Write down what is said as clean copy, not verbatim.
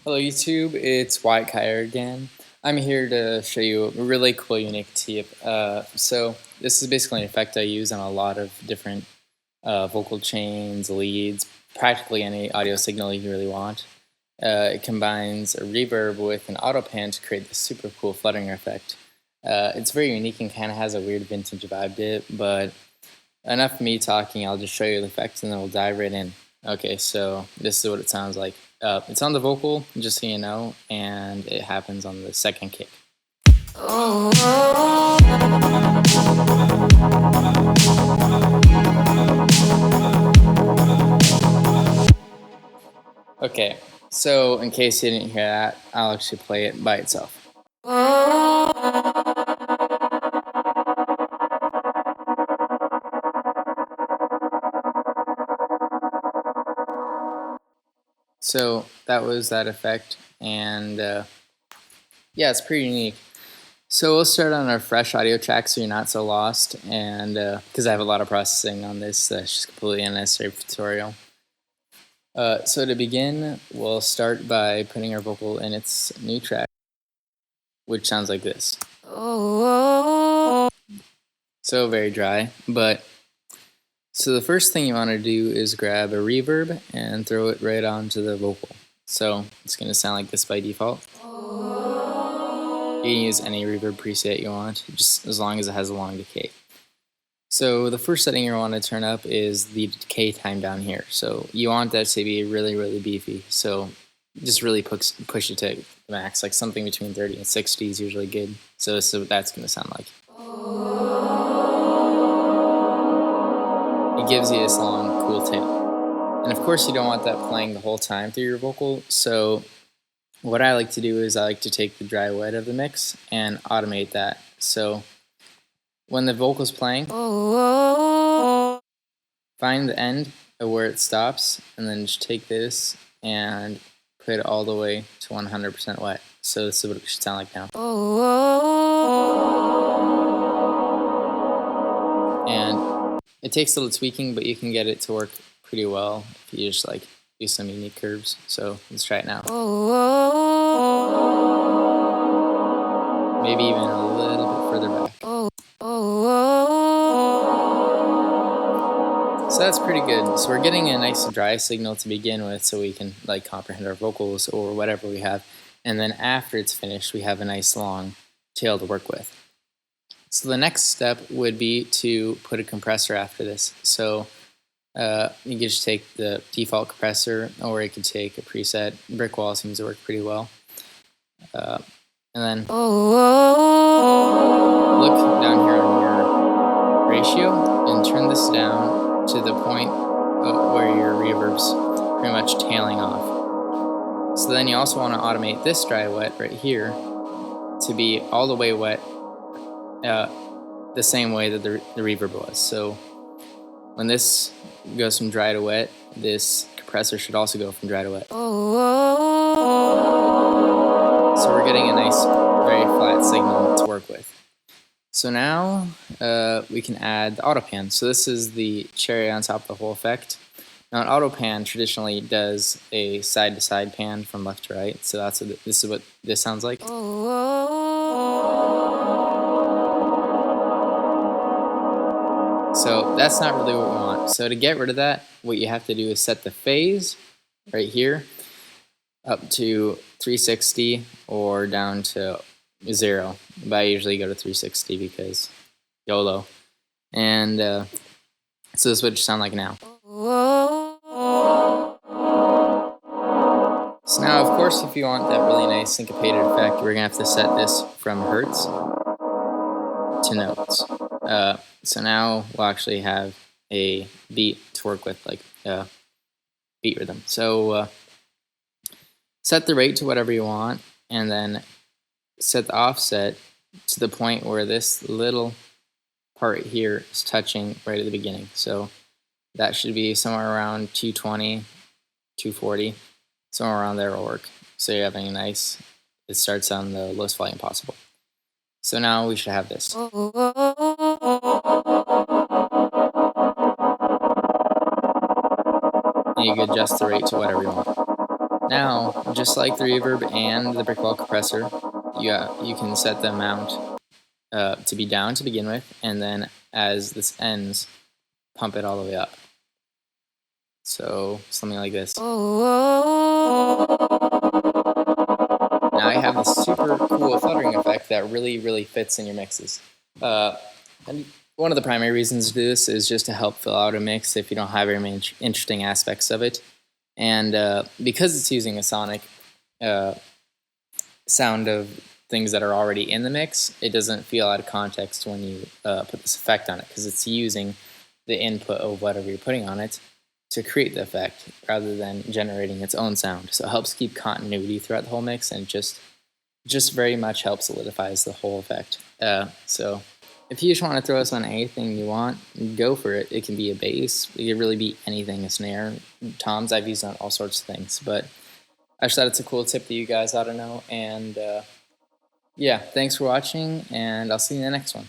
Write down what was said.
Hello YouTube, it's Wyatt Kyer again. I'm here to show you a really cool, unique tip. So this is basically an effect I use on a lot of different vocal chains, leads, practically any audio signal you really want. It combines a reverb with an autopan to create this super cool fluttering effect. It's very unique and kind of has a weird vintage vibe to it, but enough of me talking, I'll just show you the effects and then we'll dive right in. Okay, so this is what it sounds like. It's on the vocal, just so you know, and it happens on the second kick. Okay, so in case you didn't hear that, I'll actually play it by itself. So that was that effect, and yeah, it's pretty unique. So we'll start on our fresh audio track so you're not so lost, and because I have a lot of processing on this, it's just completely unnecessary tutorial. So to begin, we'll start by putting our vocal in its new track, which sounds like this. So very dry, but so the first thing you want to do is grab a reverb and throw it right onto the vocal. So it's going to sound like this by default. You can use any reverb preset you want, just as long as it has a long decay. So the first setting you want to turn up is the decay time down here. So you want that to be really, really beefy. So just really push it to the max, like something between 30 and 60 is usually good. So this is what that's going to sound like. It gives you this long, cool tail. And of course you don't want that playing the whole time through your vocal, so what I like to do is I like to take the dry wet of the mix and automate that. So when the vocal's playing, find the end of where it stops, and then just take this and put it all the way to 100% wet. So this is what it should sound like now. And it takes a little tweaking, but you can get it to work pretty well if you just like do some unique curves. So let's try it now. Maybe even a little bit further back. So that's pretty good. So we're getting a nice dry signal to begin with, so we can like comprehend our vocals or whatever we have. And then after it's finished, we have a nice long tail to work with. So the next step would be to put a compressor after this. So you can just take the default compressor, or you could take a preset. Brick wall seems to work pretty well. And then look down here on your ratio and turn this down to the point where your reverb's pretty much tailing off. So then you also want to automate this dry wet right here to be all the way wet the same way that the reverb was. So when this goes from dry to wet, this compressor should also go from dry to wet. So we're getting a nice, very flat signal to work with. So now we can add the autopan. So this is the cherry on top of the whole effect. Now an autopan traditionally does a side-to-side pan from left to right. So that's what this is what this sounds like. So that's not really what we want. So to get rid of that, what you have to do is set the phase right here up to 360 or down to 0. But I usually go to 360 because YOLO. And so this is what it sound like now. So now, of course, if you want that really nice syncopated effect, we're gonna have to set this from hertz to notes. So now we'll actually have a beat to work with, like beat rhythm. So set the rate to whatever you want, and then set the offset to the point where this little part here is touching right at the beginning. So that should be somewhere around 220, 240, somewhere around there will work. So you're having a nice, it starts on the lowest volume possible. So now we should have this. And you can adjust the rate to whatever you want. Now, just like the reverb and the brick wall compressor, you can set the amount to be down to begin with, and then as this ends, pump it all the way up. So something like this. Now I have this super cool fluttering effect that really fits in your mixes. And one of the primary reasons to do this is just to help fill out a mix if you don't have very many interesting aspects of it. And because it's using a sonic sound of things that are already in the mix, it doesn't feel out of context when you put this effect on it, because it's using the input of whatever you're putting on it to create the effect rather than generating its own sound. So it helps keep continuity throughout the whole mix, and just very much helps solidifies the whole effect. So if you just want to throw this on anything you want, go for it. It can be a bass, it can really be anything, a snare, toms. I've used on all sorts of things, but I just thought it's a cool tip that you guys ought to know. And yeah, thanks for watching, and I'll see you in the next one.